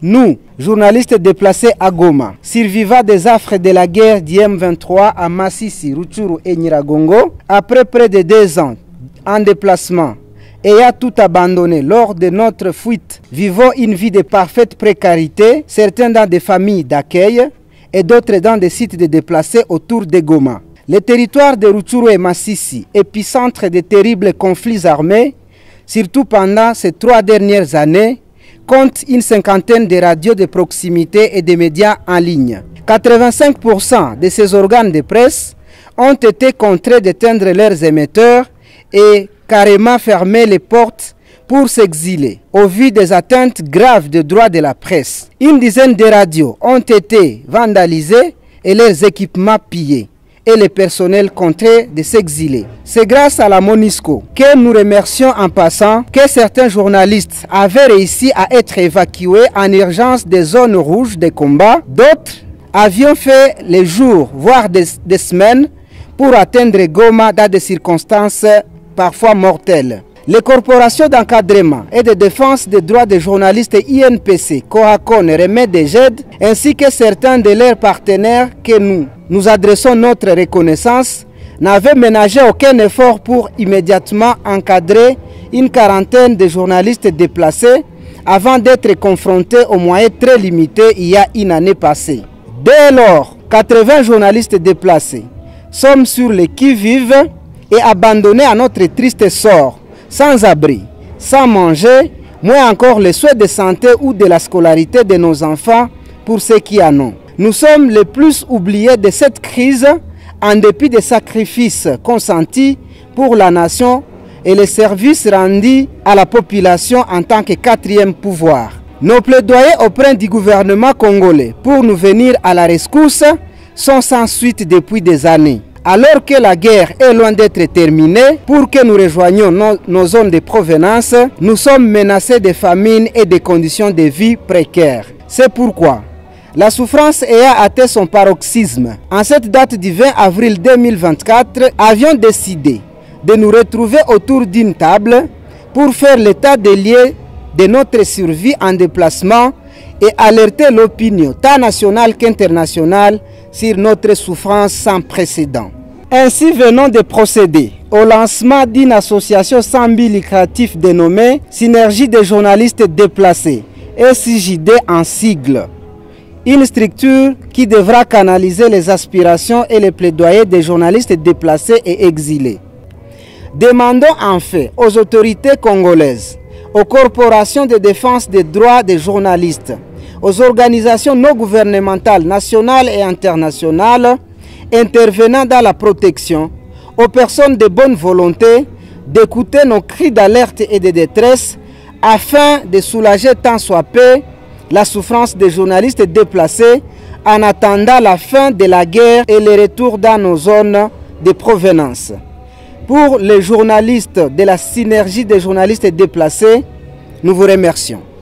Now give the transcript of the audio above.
Nous, journalistes déplacés à Goma, survivants des affres de la guerre du M23 à Masisi, Rutshuru et Nyiragongo, après près de 2 ans en déplacement, ayant tout abandonné lors de notre fuite, vivons une vie de parfaite précarité, certains dans des familles d'accueil et d'autres dans des sites de déplacés autour de Goma. Le territoire de Rutshuru et Masisi, épicentre de terribles conflits armés, surtout pendant ces 3 dernières années, compte une 50aine de radios de proximité et de médias en ligne. 85% de ces organes de presse ont été contraints d'éteindre leurs émetteurs et carrément fermer les portes pour s'exiler, au vu des atteintes graves des droits de la presse. Une dizaine de radios ont été vandalisées et leurs équipements pillés, et les personnels contraints de s'exiler. C'est grâce à la MONUSCO que nous remercions en passant que certains journalistes avaient réussi à être évacués en urgence des zones rouges de combat. D'autres avions fait les jours, voire des semaines, pour atteindre Goma dans des circonstances parfois mortelles. Les corporations d'encadrement et de défense des droits des journalistes INPC, Cohacon et Remède des GED, ainsi que certains de leurs partenaires que nous adressons notre reconnaissance, n'avaient ménagé aucun effort pour immédiatement encadrer une quarantaine de journalistes déplacés avant d'être confrontés aux moyens très limités il y a une année passée. Dès lors, 80 journalistes déplacés sommes sur les qui-vive et abandonnés à notre triste sort, sans abri, sans manger, moins encore les soins de santé ou de la scolarité de nos enfants pour ceux qui en ont. Nous sommes les plus oubliés de cette crise en dépit des sacrifices consentis pour la nation et les services rendus à la population en tant que 4e pouvoir. Nos plaidoyers auprès du gouvernement congolais pour nous venir à la rescousse sont sans suite depuis des années. Alors que la guerre est loin d'être terminée, pour que nous rejoignions nos zones de provenance, nous sommes menacés de famine et de conditions de vie précaires. C'est pourquoi la souffrance ayant atteint son paroxysme, en cette date du 20 avril 2024, avions décidé de nous retrouver autour d'une table pour faire l'état des lieux de notre survie en déplacement et alerter l'opinion tant nationale qu'internationale sur notre souffrance sans précédent. Ainsi venons de procéder au lancement d'une association sans but lucratif dénommée Synergie des journalistes déplacés, SJD en sigle. Une structure qui devra canaliser les aspirations et les plaidoyers des journalistes déplacés et exilés. Demandons en fait aux autorités congolaises, aux corporations de défense des droits des journalistes, aux organisations non gouvernementales nationales et internationales intervenant dans la protection, aux personnes de bonne volonté d'écouter nos cris d'alerte et de détresse afin de soulager tant soit peu la souffrance des journalistes déplacés en attendant la fin de la guerre et le retour dans nos zones de provenance. Pour les journalistes de la synergie des journalistes déplacés, nous vous remercions.